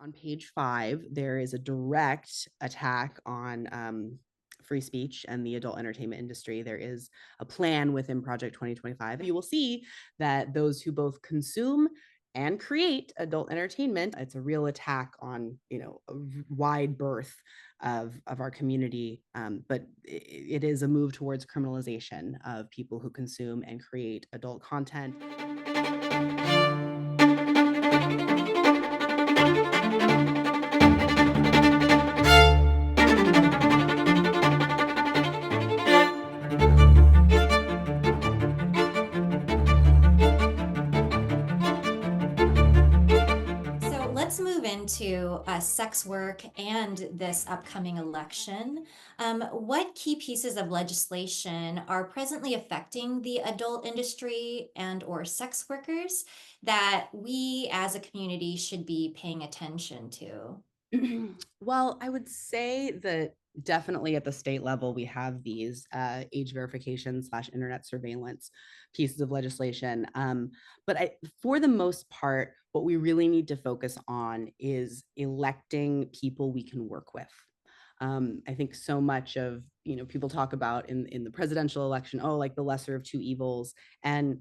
on page 5, there is a direct attack on free speech and the adult entertainment industry. There is a plan within Project 2025. You will see that those who both consume and create adult entertainment, it's a real attack on, a wide berth of our community. But it is a move towards criminalization of people who consume and create adult content. So let's move into sex work and this upcoming election. What key pieces of legislation are presently affecting the adult industry and or sex workers that we as a community should be paying attention to? Well, I would say that definitely at the state level, we have these age verification slash internet surveillance pieces of legislation. For the most part, what we really need to focus on is electing people we can work with. I think so much of, people talk about in the presidential election, oh, like the lesser of two evils. And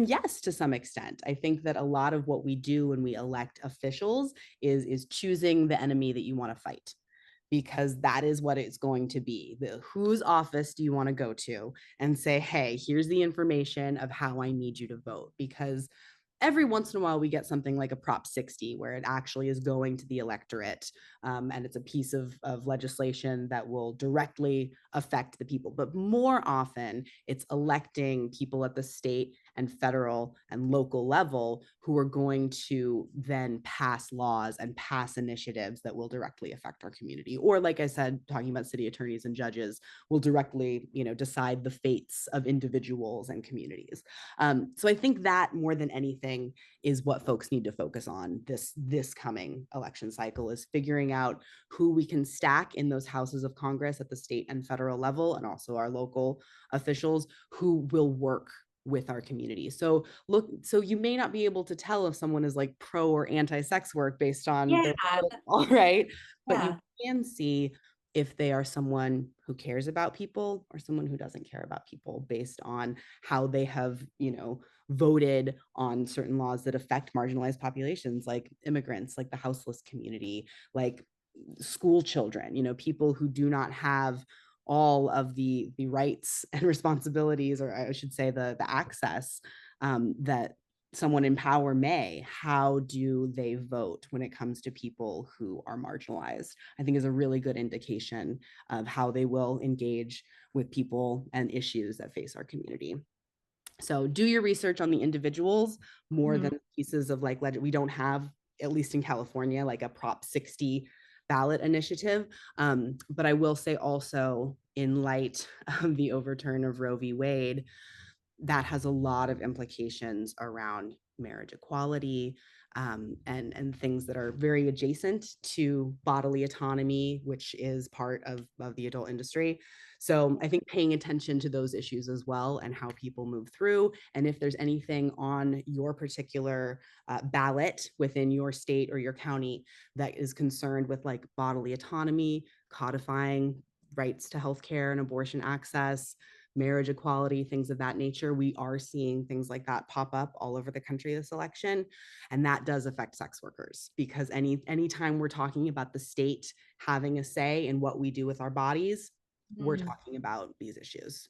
yes, to some extent, I think that a lot of what we do when we elect officials is choosing the enemy that you want to fight, because that is what it's going to be. Whose office do you want to go to and say, hey, here's the information of how I need you to vote? Because every once in a while we get something like a Prop 60 where it actually is going to the electorate, and it's a piece of legislation that will directly affect the people. But more often, it's electing people at the state and federal and local level who are going to then pass laws and pass initiatives that will directly affect our community. Or, like I said, talking about city attorneys and judges will directly, decide the fates of individuals and communities. So I think that more than anything is what folks need to focus on this coming election cycle, is figuring out who we can stack in those houses of Congress at the state and federal level, and also our local officials who will work with our community. So you may not be able to tell if someone is like pro or anti-sex work based on Yeah, their all right, but you yeah. can see if they are someone who cares about people or someone who doesn't care about people based on how they have, voted on certain laws that affect marginalized populations like immigrants, like the houseless community, like school children, people who do not have all of the rights and responsibilities, or I should say the access that someone in power may. How do they vote when it comes to people who are marginalized? I think is a really good indication of how they will engage with people and issues that face our community. So do your research on the individuals more Mhm. than pieces of like we don't have, at least in California, like a Prop 60 ballot initiative. But I will say also, in light of the overturn of Roe v. Wade, that has a lot of implications around marriage equality, and things that are very adjacent to bodily autonomy, which is part of the adult industry. So I think paying attention to those issues as well and how people move through, and if there's anything on your particular ballot within your state or your county that is concerned with like bodily autonomy, codifying rights to healthcare and abortion access, marriage equality, things of that nature. We are seeing things like that pop up all over the country this election. And that does affect sex workers, because anytime we're talking about the state having a say in what we do with our bodies, we're Mhm. talking about these issues.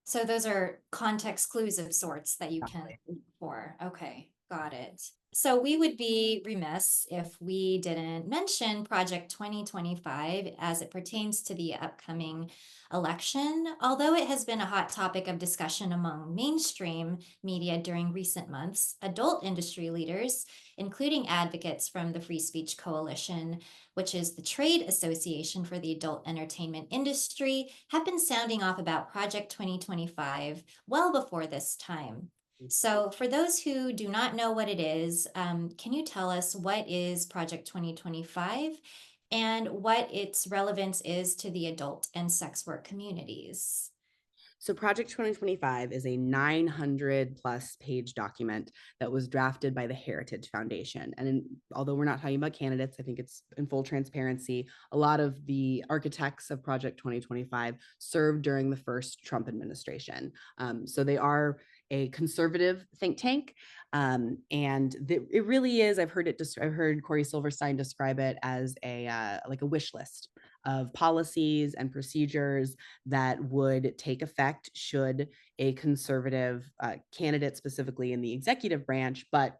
So those are context clues of sorts that you can Exactly. look for. Okay, got it. So we would be remiss if we didn't mention Project 2025 as it pertains to the upcoming election. Although it has been a hot topic of discussion among mainstream media during recent months, adult industry leaders, including advocates from the Free Speech Coalition, which is the trade association for the adult entertainment industry, have been sounding off about Project 2025 well before this time. So, for those who do not know what it is, can you tell us what is Project 2025 and what its relevance is to the adult and sex work communities? So Project 2025 is a 900 plus page document that was drafted by the Heritage Foundation. Although we're not talking about candidates, I think it's in full transparency. A lot of the architects of Project 2025 served during the first Trump administration. So they are a conservative think tank. It really is, I've heard Corey Silverstein describe it as like a wish list of policies and procedures that would take effect should a conservative candidate, specifically in the executive branch, but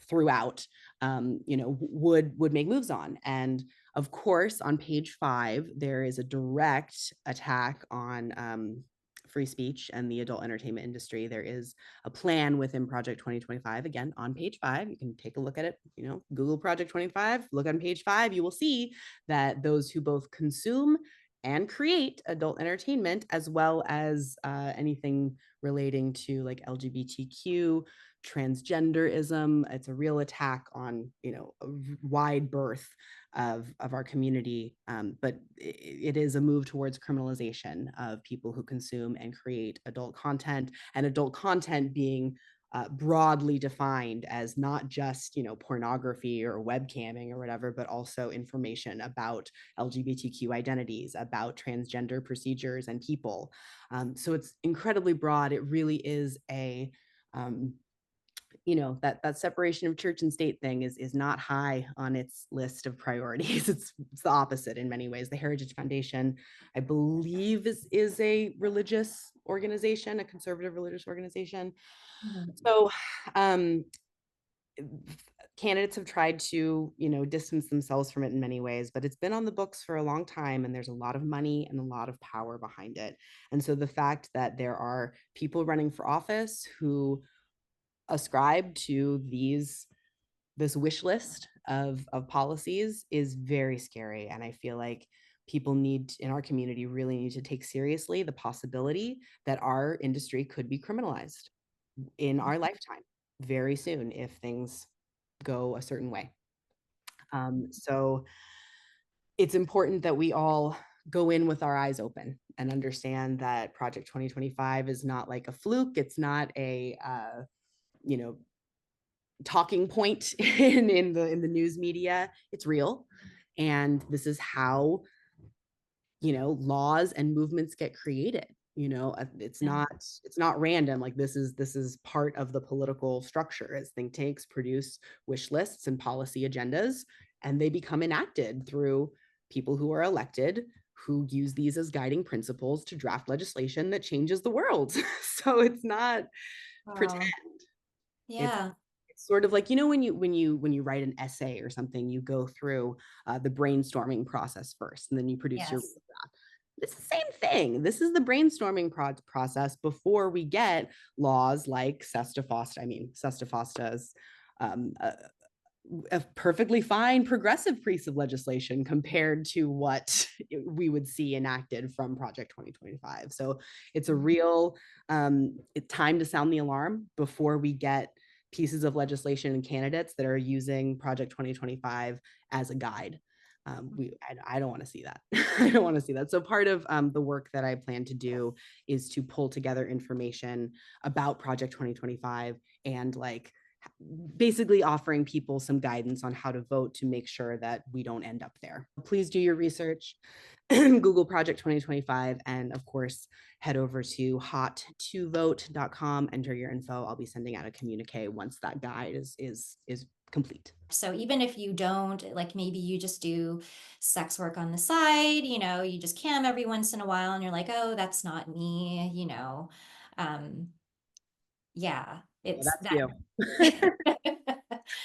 throughout, would make moves on. And of course, on page 5, there is a direct attack on free speech and the adult entertainment industry. There is a plan within Project 2025. Again, on page 5, you can take a look at it. Google Project 25, look on page 5, you will see that those who both consume and create adult entertainment, as well as anything relating to like LGBTQ, transgenderism. It's a real attack on, a wide berth of our community. But it is a move towards criminalization of people who consume and create adult content, and adult content being broadly defined as not just pornography or webcamming or whatever, but also information about LGBTQ identities, about transgender procedures and people. So it's incredibly broad. It really is a that separation of church and state thing is not high on its list of priorities. It's the opposite in many ways. The Heritage Foundation, I believe, is a religious organization, a conservative religious organization. Mhm. So um, candidates have tried to distance themselves from it in many ways, but it's been on the books for a long time, and there's a lot of money and a lot of power behind it. And so the fact that there are people running for office who ascribe to this wish list of policies is very scary. And I feel like people in our community really need to take seriously the possibility that our industry could be criminalized in our lifetime very soon if things go a certain way. So it's important that we all go in with our eyes open and understand that Project 2025 is not like a fluke. It's not a you know talking point in the news media. It's real, and this is how laws and movements get created. It's Yeah. not random. Like, this is part of the political structure, as think tanks produce wish lists and policy agendas, and they become enacted through people who are elected, who use these as guiding principles to draft legislation that changes the world. So it's not pretend. Wow. It's Yeah. sort of like, when you write an essay or something, you go through the brainstorming process first, and then you produce your Yes. draft. It's the same thing. This is the brainstorming process before we get laws like Sesta Fosta. I mean, Sesta Fosta is um, a, a perfectly fine progressive piece of legislation compared to what we would see enacted from Project 2025. So it's a real time to sound the alarm before we get pieces of legislation and candidates that are using Project 2025 as a guide. I don't want to see that. I don't want to see that. So part of the work that I plan to do is to pull together information about Project 2025 and like basically offering people some guidance on how to vote to make sure that we don't end up there. Please do your research. Google Project 2025, and of course, head over to hot2vote.com, enter your info. I'll be sending out a communique once that guide is complete. So even if you don't, like maybe you just do sex work on the side, you just cam every once in a while and you're like, oh, that's not me, yeah, Yeah, it's that's that. you.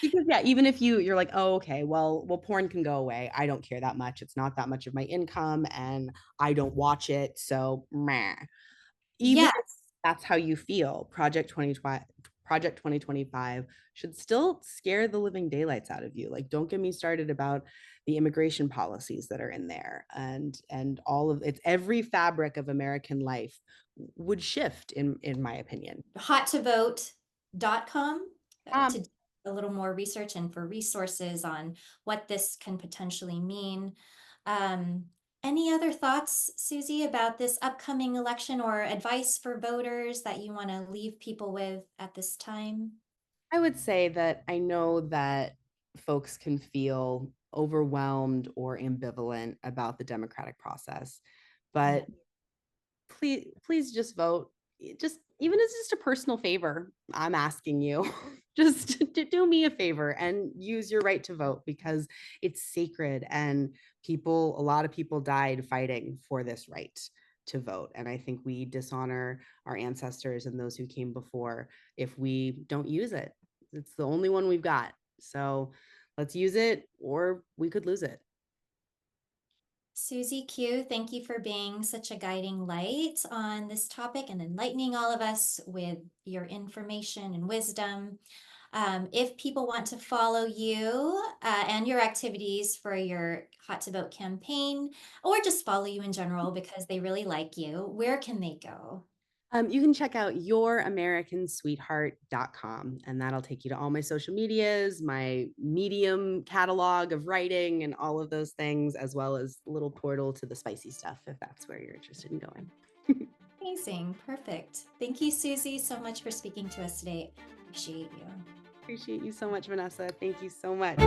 Because yeah, even if you're like, oh, okay, well, porn can go away. I don't care that much. It's not that much of my income, and I don't watch it. So meh. Even if Yes. that's how you feel, Project 2025 should still scare the living daylights out of you. Like, don't get me started about the immigration policies that are in there, and all of it's every fabric of American life would shift in my opinion. Hot2vote.com to Um, do a little more research and for resources on what this can potentially mean. Um, Any other thoughts, Siouxsie, about this upcoming election or advice for voters that you want to leave people with at this time? I would say that I know that folks can feel overwhelmed or ambivalent about the democratic process, Yeah. but please just vote. Just even as just a personal favor, I'm asking you just to do me a favor and use your right to vote because it's sacred and a lot of people died fighting for this right to vote. And I think we dishonor our ancestors and those who came before if we don't use it. It's the only one we've got. So let's use it or we could lose it. Siouxsie Q, thank you for being such a guiding light on this topic and enlightening all of us with your information and wisdom. If people want to follow you and your activities for your Hot to Vote campaign, or just follow you in general because they really like you, where can they go? You can check out youramericansweetheart.com, and that'll take you to all my social medias, my Medium catalog of writing, and all of those things, as well as a little portal to the spicy stuff if that's where you're interested in going. Amazing. Perfect. Thank you, Siouxsie, so much for speaking to us today. Appreciate you. Appreciate you so much, Vanessa. Thank you so much.